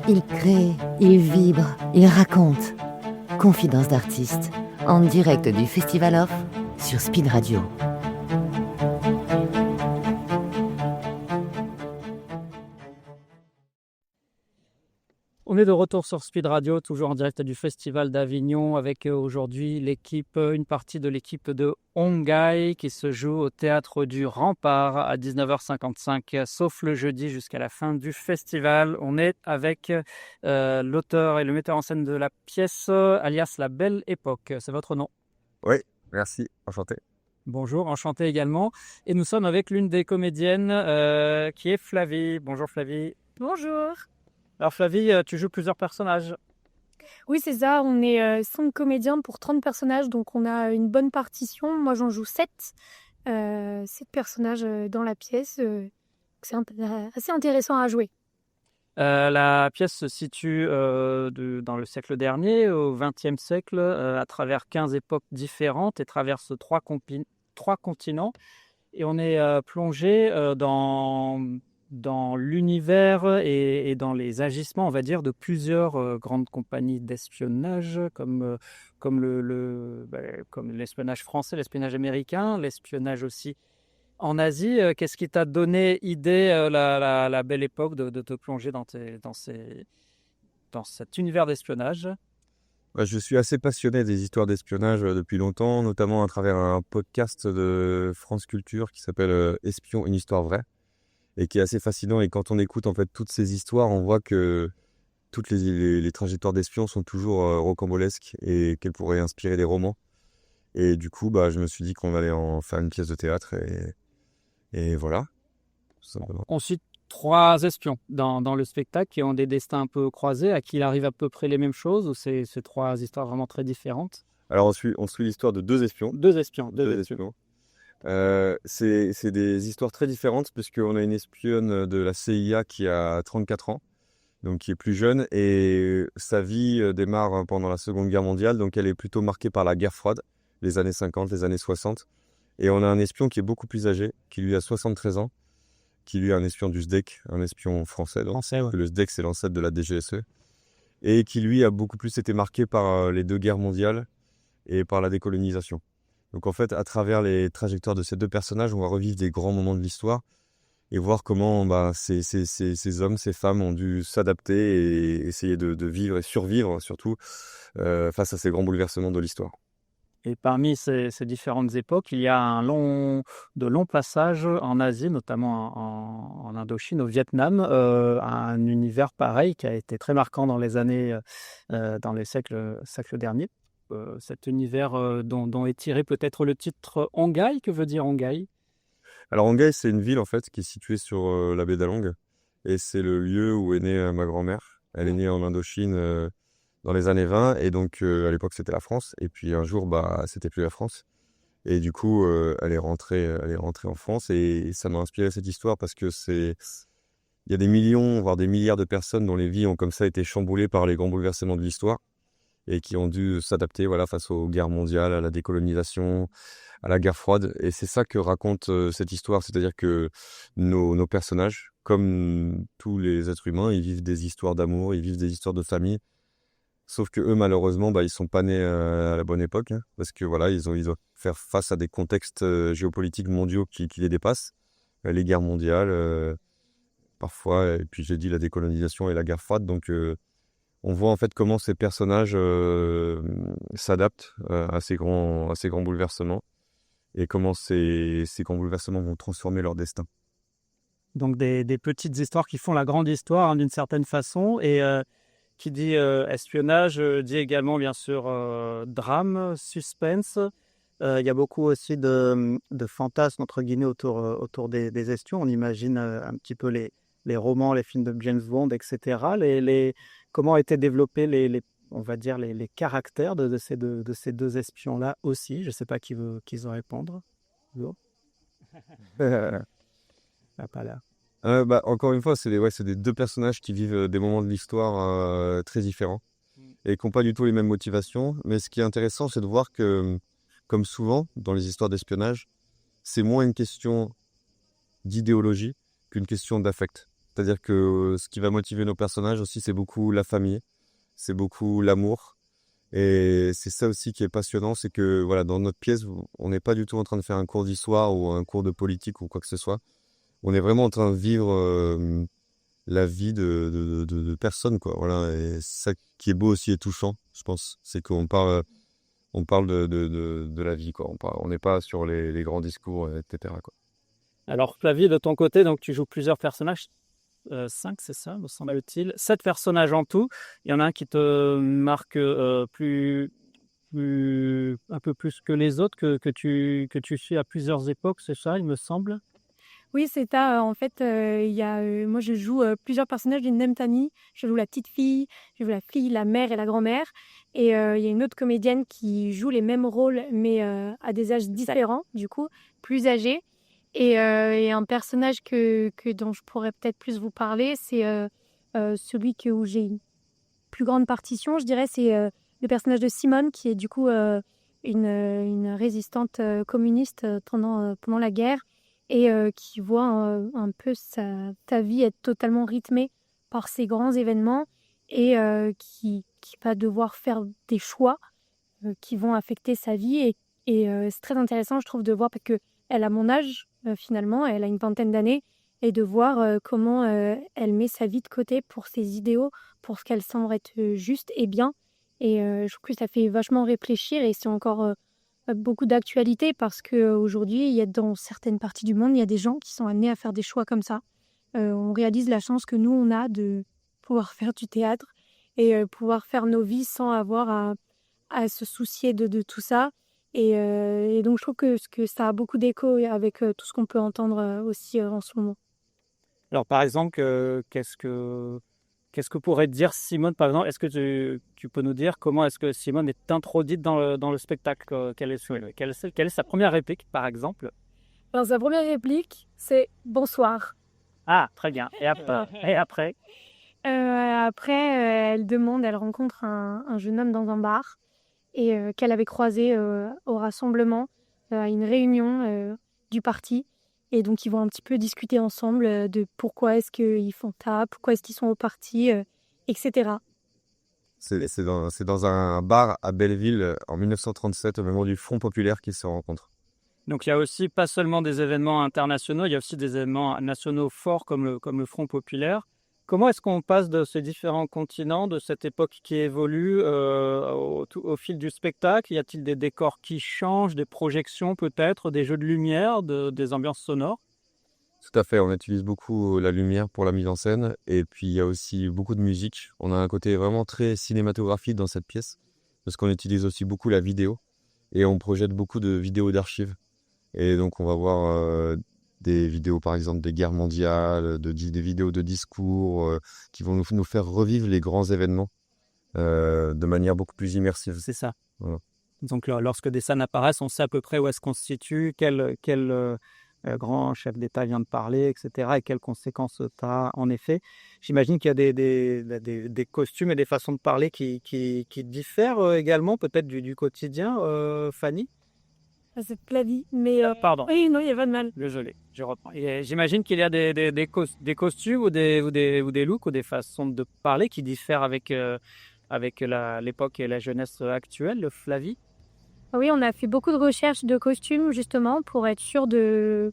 Il crée, il vibre, il raconte. Confidence d'artiste, en direct du Festival Off sur Speed Radio. On est de retour sur Speed Radio, toujours en direct du Festival d'Avignon, avec aujourd'hui une partie de l'équipe de Hongai qui se joue au Théâtre du Rempart à 19h55, sauf le jeudi jusqu'à la fin du festival. On est avec l'auteur et le metteur en scène de la pièce, alias La Belle Époque. C'est votre nom? Oui, merci, enchanté. Bonjour, enchanté également. Et nous sommes avec l'une des comédiennes qui est Flavie. Bonjour Flavie. Bonjour. Alors Flavie, tu joues plusieurs personnages. Oui, c'est ça. On est 5 comédiens pour 30 personnages, donc on a une bonne partition. Moi, j'en joue 7. 7 personnages dans la pièce. C'est assez intéressant à jouer. La pièce se situe dans le siècle dernier, au XXe siècle, à travers 15 époques différentes et traverse trois continents. Et on est plongé dans l'univers et dans les agissements, on va dire, de plusieurs grandes compagnies d'espionnage, comme l'espionnage français, l'espionnage américain, l'espionnage aussi en Asie. Qu'est-ce qui t'a donné idée, la Belle Époque, de te plonger dans cet univers d'espionnage? Je suis assez passionné des histoires d'espionnage depuis longtemps, notamment à travers un podcast de France Culture qui s'appelle Espion, une histoire vraie, et qui est assez fascinant. Et quand on écoute en fait toutes ces histoires, on voit que toutes les trajectoires d'espions sont toujours rocambolesques et qu'elles pourraient inspirer des romans. Et du coup, je me suis dit qu'on allait en faire une pièce de théâtre et voilà, tout simplement. On suit 3 espions dans le spectacle qui ont des destins un peu croisés, à qui il arrive à peu près les mêmes choses, ou c'est 3 histoires vraiment très différentes? Alors on suit l'histoire de 2 espions. Deux espions. C'est des histoires très différentes puisqu'on a une espionne de la CIA qui a 34 ans, donc qui est plus jeune, et sa vie démarre pendant la Seconde Guerre mondiale, donc elle est plutôt marquée par la guerre froide, les années 50, les années 60. Et on a un espion qui est beaucoup plus âgé, qui lui a 73 ans, qui lui est un espion du SDEC, un espion français. Donc. Français, ouais. Le SDEC, c'est l'ancêtre de la DGSE. Et qui lui a beaucoup plus été marqué par les 2 guerres mondiales et par la décolonisation. Donc en fait, à travers les trajectoires de ces 2 personnages, on va revivre des grands moments de l'histoire et voir comment ces hommes, ces femmes ont dû s'adapter et essayer de vivre et survivre surtout face à ces grands bouleversements de l'histoire. Et parmi ces différentes époques, il y a de longs passages en Asie, notamment en Indochine, au Vietnam, un univers pareil qui a été très marquant dans les siècles derniers. Cet univers dont est tiré peut-être le titre Hongai. Que veut dire Hongai? Alors Hongai, c'est une ville en fait qui est située sur la baie d'Along, et c'est le lieu où est née ma grand-mère. Elle est née en Indochine dans les années 20, et donc à l'époque c'était la France, et puis un jour c'était plus la France, et du coup elle est rentrée en France, et ça m'a inspiré cette histoire parce que il y a des millions voire des milliards de personnes dont les vies ont comme ça été chamboulées par les grands bouleversements de l'histoire et qui ont dû s'adapter face aux guerres mondiales, à la décolonisation, à la guerre froide. Et c'est ça que raconte cette histoire, c'est-à-dire que nos personnages, comme tous les êtres humains, ils vivent des histoires d'amour, ils vivent des histoires de famille. Sauf que eux, malheureusement, ils sont pas nés à la bonne époque, hein, parce que ils doivent faire face à des contextes géopolitiques mondiaux qui les dépassent, les guerres mondiales, parfois, et puis j'ai dit la décolonisation et la guerre froide. Donc on voit en fait comment ces personnages s'adaptent à ces grands bouleversements, et comment ces grands bouleversements vont transformer leur destin. Donc des petites histoires qui font la grande histoire, hein, d'une certaine façon. Et qui dit espionnage dit également bien sûr drame, suspense. Il y a beaucoup aussi de fantasmes entre guillemets autour des espions. On imagine un petit peu les romans, les films de James Bond, etc. Comment étaient développés on va dire les caractères de ces 2 espions-là aussi. Je ne sais pas qui veut en répondre. Pas là. Encore une fois, c'est des 2 personnages qui vivent des moments de l'histoire très différents et qui n'ont pas du tout les mêmes motivations. Mais ce qui est intéressant, c'est de voir que, comme souvent dans les histoires d'espionnage, c'est moins une question d'idéologie qu'une question d'affect. C'est-à-dire que ce qui va motiver nos personnages aussi, c'est beaucoup la famille, c'est beaucoup l'amour. Et c'est ça aussi qui est passionnant, c'est que voilà, dans notre pièce, on n'est pas du tout en train de faire un cours d'histoire ou un cours de politique ou quoi que ce soit. On est vraiment en train de vivre la vie de personnes, quoi. Voilà, et c'est ça qui est beau aussi et touchant, je pense. C'est on parle de la vie, quoi. On n'est pas sur les grands discours, etc., quoi. Alors, Flavie, de ton côté, donc tu joues plusieurs personnages. 5, c'est ça, me semble-t-il. 7 personnages en tout. Il y en a un qui te marque un peu plus que les autres, que tu suis à plusieurs époques, c'est ça, il me semble. Oui, c'est ça. En fait, moi, je joue plusieurs personnages d'une même famille. Je joue la petite fille, je joue la fille, la mère et la grand-mère. Et il y a une autre comédienne qui joue les mêmes rôles, mais à des âges différents, du coup, plus âgés. Et un personnage dont je pourrais peut-être plus vous parler, c'est celui où j'ai une plus grande partition, je dirais, c'est le personnage de Simone, qui est du coup une résistante communiste pendant la guerre et qui voit un peu sa vie être totalement rythmée par ces grands événements et qui va devoir faire des choix qui vont affecter sa vie. Et c'est très intéressant, je trouve, de voir parce qu'elle a mon âge, finalement, elle a une vingtaine d'années, et de voir comment elle met sa vie de côté pour ses idéaux, pour ce qu'elle semble être juste et bien. Et je trouve que ça fait vachement réfléchir et c'est encore beaucoup d'actualité parce qu'aujourd'hui, dans certaines parties du monde, il y a des gens qui sont amenés à faire des choix comme ça. On réalise la chance que nous, on a de pouvoir faire du théâtre et pouvoir faire nos vies sans avoir à se soucier de tout ça. Et donc, je trouve que ça a beaucoup d'écho avec tout ce qu'on peut entendre aussi en ce moment. Alors, par exemple, qu'est-ce que pourrait dire Simone, par exemple? Est-ce que tu peux nous dire comment est-ce que Simone est introduite dans le spectacle? Quelle est sa première réplique, par exemple? Alors, sa première réplique, c'est « Bonsoir ». Ah, très bien. Et après? Après, elle rencontre un jeune homme dans un bar et qu'elle avait croisé au rassemblement, à une réunion du parti. Et donc, ils vont un petit peu discuter ensemble de pourquoi est-ce qu'ils font ça, pourquoi est-ce qu'ils sont au parti, etc. C'est dans un bar à Belleville en 1937, au moment du Front populaire, qu'ils se rencontrent. Donc, il y a aussi pas seulement des événements internationaux, il y a aussi des événements nationaux forts comme le Front populaire. Comment est-ce qu'on passe de ces différents continents, de cette époque qui évolue au fil du spectacle? Y a-t-il des décors qui changent, des projections peut-être, des jeux de lumière, des ambiances sonores? Tout à fait, on utilise beaucoup la lumière pour la mise en scène et puis il y a aussi beaucoup de musique. On a un côté vraiment très cinématographique dans cette pièce parce qu'on utilise aussi beaucoup la vidéo et on projette beaucoup de vidéos d'archives. Et donc on va voir des vidéos par exemple des guerres mondiales, des vidéos de discours qui vont nous faire revivre les grands événements de manière beaucoup plus immersive. C'est ça. Voilà. Donc lorsque des scènes apparaissent, on sait à peu près où est-ce qu'on se situe, quel grand chef d'État vient de parler, etc. et quelles conséquences ça a en effet. J'imagine qu'il y a des costumes et des façons de parler qui diffèrent également peut-être du quotidien, Fanny? C'est Flavie, mais... Pardon. Oui, non, il n'y a pas de mal. Désolé, je reprends. Et j'imagine qu'il y a des costumes ou des looks ou des façons de parler qui diffèrent avec l'époque et la jeunesse actuelle, Flavie? Oui, on a fait beaucoup de recherches de costumes justement pour être sûr d'être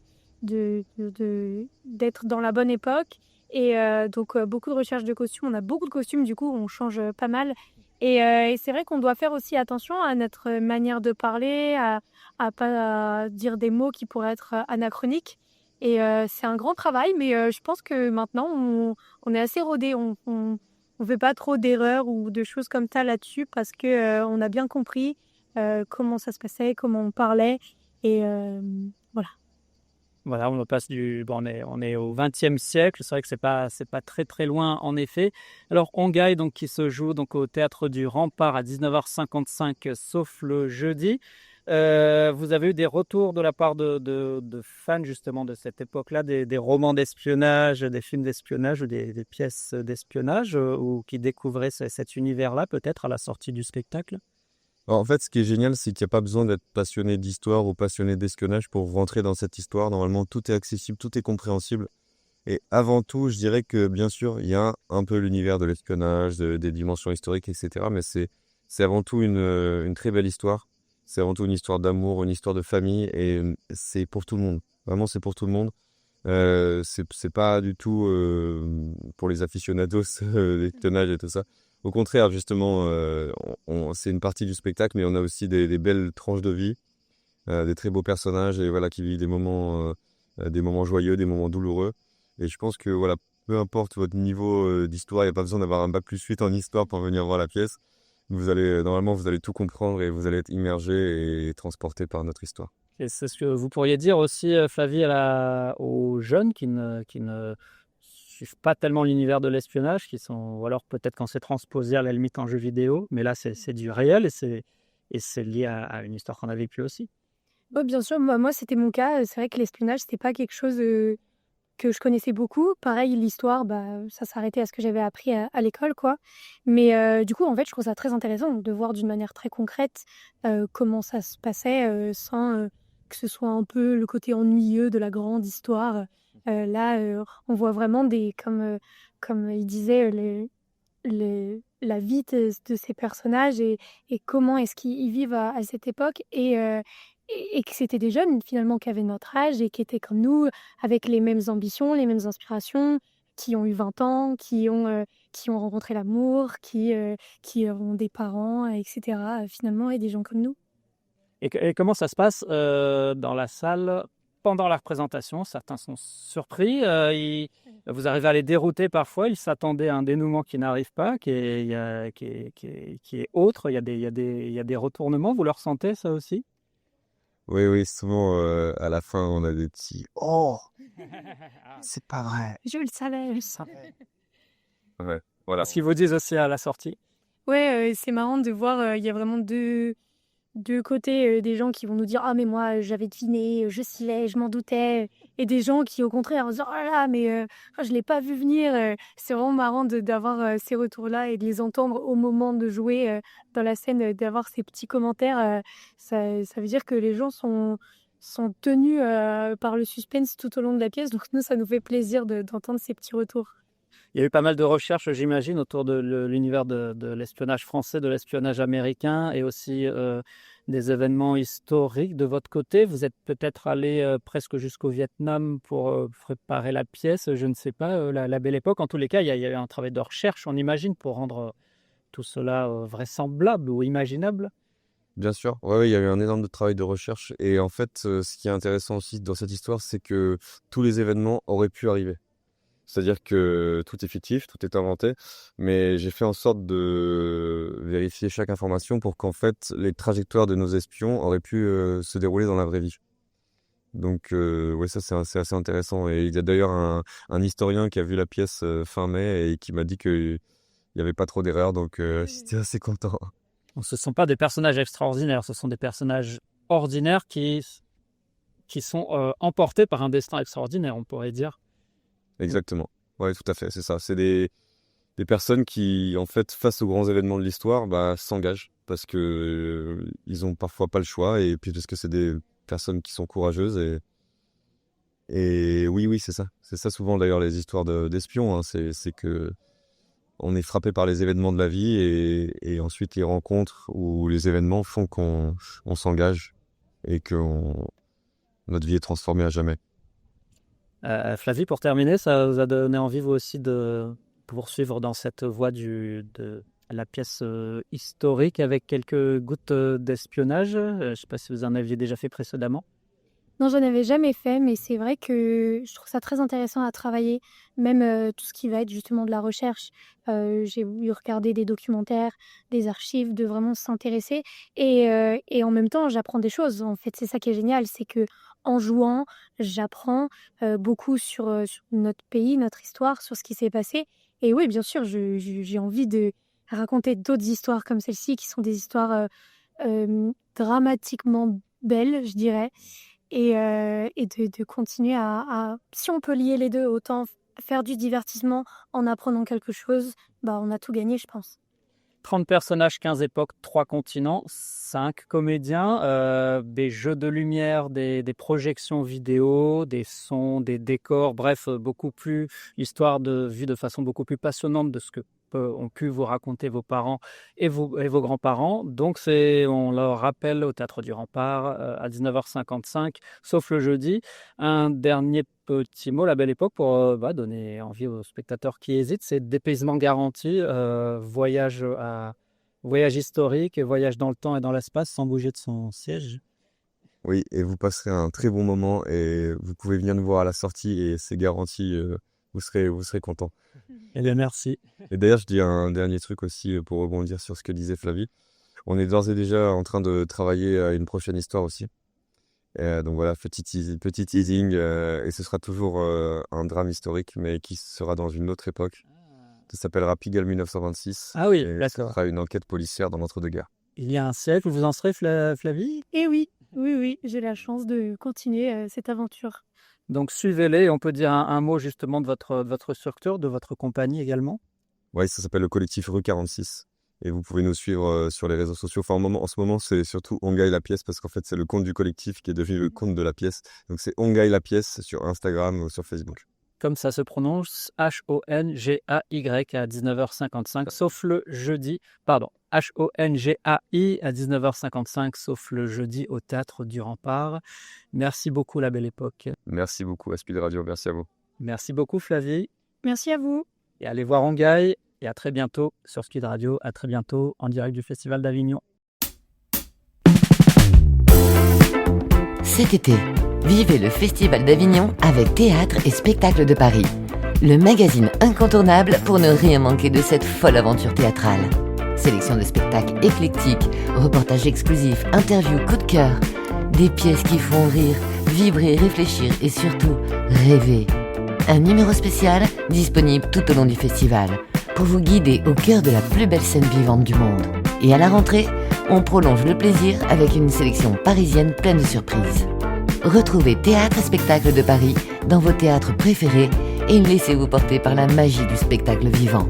dans la bonne époque. Et donc, beaucoup de recherches de costumes. On a beaucoup de costumes, du coup, on change pas mal. Et c'est vrai qu'on doit faire aussi attention à notre manière de parler, à pas dire des mots qui pourraient être anachroniques. Et c'est un grand travail, mais je pense que maintenant, on est assez rodés. On fait pas trop d'erreurs ou de choses comme ça là-dessus parce que on a bien compris comment ça se passait, comment on parlait. Et voilà. Voilà, on passe on est au XXe siècle. C'est vrai que c'est pas très très loin en effet. Alors Ongaï, donc qui se joue donc au théâtre du Rempart à 19h55, sauf le jeudi. Vous avez eu des retours de la part de fans justement de cette époque-là, des romans d'espionnage, des films d'espionnage ou des pièces d'espionnage ou qui découvraient cet univers-là peut-être à la sortie du spectacle? Alors, en fait, ce qui est génial, c'est qu'il n'y a pas besoin d'être passionné d'histoire ou passionné d'espionnage pour rentrer dans cette histoire. Normalement, tout est accessible, tout est compréhensible. Et avant tout, je dirais que bien sûr, il y a un peu l'univers de l'espionnage, des dimensions historiques, etc. Mais c'est avant tout une très belle histoire. C'est avant tout une histoire d'amour, une histoire de famille, et c'est pour tout le monde. Vraiment, c'est pour tout le monde. C'est pas du tout pour les aficionados l'espionnage et tout ça. Au contraire, justement, c'est une partie du spectacle, mais on a aussi des belles tranches de vie, des très beaux personnages, et voilà, qui vivent des moments joyeux, des moments douloureux. Et je pense que voilà, peu importe votre niveau d'histoire, il n'y a pas besoin d'avoir un bac plus 8 en histoire pour venir voir la pièce. Normalement, vous allez tout comprendre et vous allez être immergé et transporté par notre histoire. Et c'est ce que vous pourriez dire aussi, Flavie, aux jeunes qui ne suivent pas tellement l'univers de l'espionnage, ou alors peut-être quand c'est transposé à la limite en jeu vidéo, mais là c'est du réel et c'est lié à une histoire qu'on a vécue aussi. Ouais, bien sûr, moi c'était mon cas. C'est vrai que l'espionnage, c'était pas quelque chose que je connaissais beaucoup. Pareil, l'histoire, ça s'arrêtait à ce que j'avais appris à l'école, quoi. Mais du coup, en fait, je trouve ça très intéressant de voir d'une manière très concrète comment ça se passait sans que ce soit un peu le côté ennuyeux de la grande histoire. Là, on voit vraiment comme il disait, la vie de ces personnages et comment est-ce qu'ils vivent à cette époque et que c'était des jeunes finalement qui avaient notre âge et qui étaient comme nous, avec les mêmes ambitions, les mêmes inspirations, qui ont eu 20 ans, qui ont rencontré l'amour, qui ont des parents, etc. Finalement, et des gens comme nous. Et comment ça se passe dans la salle pendant la représentation? Certains sont surpris, vous arrivez à les dérouter parfois, ils s'attendaient à un dénouement qui n'arrive pas, qui est autre, il y a des retournements, vous le ressentez ça aussi? Oui, oui, souvent à la fin, on a des petits «Oh, c'est pas vrai». Je le savais. Ouais, voilà. Ce qu'ils vous disent aussi à la sortie? Ouais, c'est marrant de voir, il y a vraiment deux côtés, des gens qui vont nous dire: «Ah mais moi, j'avais deviné, je savais, je m'en doutais» et des gens qui au contraire vont se dire: «Oh là là, mais je l'ai pas vu venir», c'est vraiment marrant d'avoir, ces retours-là et de les entendre au moment de jouer, dans la scène, d'avoir ces petits commentaires, ça veut dire que les gens sont tenus, par le suspense tout au long de la pièce, donc nous, ça nous fait plaisir d'entendre ces petits retours. Il y a eu pas mal de recherches, j'imagine, autour de l'univers de l'espionnage français, de l'espionnage américain et aussi des événements historiques. De votre côté, vous êtes peut-être allé presque jusqu'au Vietnam pour préparer la pièce, je ne sais pas, la Belle Époque. En tous les cas, il y a eu un travail de recherche, on imagine, pour rendre tout cela vraisemblable ou imaginable. Bien sûr, ouais, ouais, il y a eu un énorme travail de recherche. Et en fait, ce qui est intéressant aussi dans cette histoire, c'est que tous les événements auraient pu arriver. C'est-à-dire que tout est fictif, tout est inventé, mais j'ai fait en sorte de vérifier chaque information pour qu'en fait, les trajectoires de nos espions auraient pu se dérouler dans la vraie vie. Donc, ouais, ça, c'est assez intéressant. Et il y a d'ailleurs un historien qui a vu la pièce fin mai et qui m'a dit qu'il n'y avait pas trop d'erreurs, donc j'étais assez content. Ce ne sont pas des personnages extraordinaires, ce sont des personnages ordinaires qui sont emportés par un destin extraordinaire, on pourrait dire. Exactement. Ouais, tout à fait, c'est ça. C'est des personnes qui, en fait, face aux grands événements de l'histoire, s'engagent parce que ils ont parfois pas le choix et puis parce que c'est des personnes qui sont courageuses et oui, oui, c'est ça. C'est ça souvent d'ailleurs les histoires d'espions, hein. C'est que on est frappé par les événements de la vie et ensuite les rencontres ou les événements font qu'on s'engage et que notre vie est transformée à jamais. Flavie, pour terminer, ça vous a donné envie, vous aussi, de poursuivre dans cette voie de la pièce historique avec quelques gouttes d'espionnage? Je ne sais pas si vous en aviez déjà fait précédemment. Non, j'en avais jamais fait, mais c'est vrai que je trouve ça très intéressant à travailler, même tout ce qui va être justement de la recherche. J'ai voulu regarder des documentaires, des archives, de vraiment s'intéresser et en même temps, j'apprends des choses. En fait, c'est ça qui est génial, c'est que en jouant, j'apprends beaucoup sur notre pays, notre histoire, sur ce qui s'est passé. Et oui, bien sûr, j'ai envie de raconter d'autres histoires comme celle-ci, qui sont des histoires dramatiquement belles, je dirais et de continuer si on peut lier les 2, autant faire du divertissement en apprenant quelque chose, on a tout gagné, je pense. 30 personnages, 15 époques, 3 continents, 5 comédiens, des jeux de lumière, des projections vidéo, des sons, des décors, bref, beaucoup plus, l'histoire vue de façon beaucoup plus passionnante de ce que ont pu vous raconter vos parents et vos grands-parents. Donc, on leur rappelle au Théâtre du Rempart à 19h55, sauf le jeudi. Un dernier petit mot, La Belle Époque, pour donner envie aux spectateurs qui hésitent, c'est dépaysement garanti, voyage historique, voyage dans le temps et dans l'espace sans bouger de son siège. Oui, et vous passerez un très bon moment et vous pouvez venir nous voir à la sortie et c'est garanti, vous serez content. Eh bien, merci. Et d'ailleurs, je dis un dernier truc aussi pour rebondir sur ce que disait Flavie. On est d'ores et déjà en train de travailler à une prochaine histoire aussi. Donc voilà, petit teasing, et ce sera toujours un drame historique, mais qui sera dans une autre époque. Ça s'appellera Pigalle 1926. Ah oui, et d'accord. Ce sera une enquête policière dans l'entre-deux-guerres. Il y a un siècle, vous en serez, Flavie? Et oui, j'ai la chance de continuer cette aventure. Donc suivez-les, on peut dire un mot justement de votre structure, de votre compagnie également. Oui, ça s'appelle le collectif Rue 46. Et vous pouvez nous suivre sur les réseaux sociaux. Enfin, en ce moment, c'est surtout Ongaï la pièce, parce qu'en fait, c'est le compte du collectif qui est devenu le compte de la pièce. Donc c'est Ongaï la pièce sur Instagram ou sur Facebook. Comme ça se prononce, Hongay à 19h55, sauf le jeudi, pardon, Hongai à 19h55, sauf le jeudi au Théâtre du Rempart. Merci beaucoup, La Belle Époque. Merci beaucoup à Speed Radio, merci à vous. Merci beaucoup, Flavie. Merci à vous. Et allez voir Ongaï, et à très bientôt sur Speed Radio, à très bientôt en direct du Festival d'Avignon. Cet été, vivez le Festival d'Avignon avec Théâtre et Spectacle de Paris. Le magazine incontournable pour ne rien manquer de cette folle aventure théâtrale. Sélection de spectacles éclectiques, reportages exclusifs, interviews coup de cœur. Des pièces qui font rire, vibrer, réfléchir et surtout rêver. Un numéro spécial disponible tout au long du festival pour vous guider au cœur de la plus belle scène vivante du monde. Et à la rentrée, on prolonge le plaisir avec une sélection parisienne pleine de surprises. Retrouvez Théâtre et Spectacle de Paris dans vos théâtres préférés et laissez-vous porter par la magie du spectacle vivant.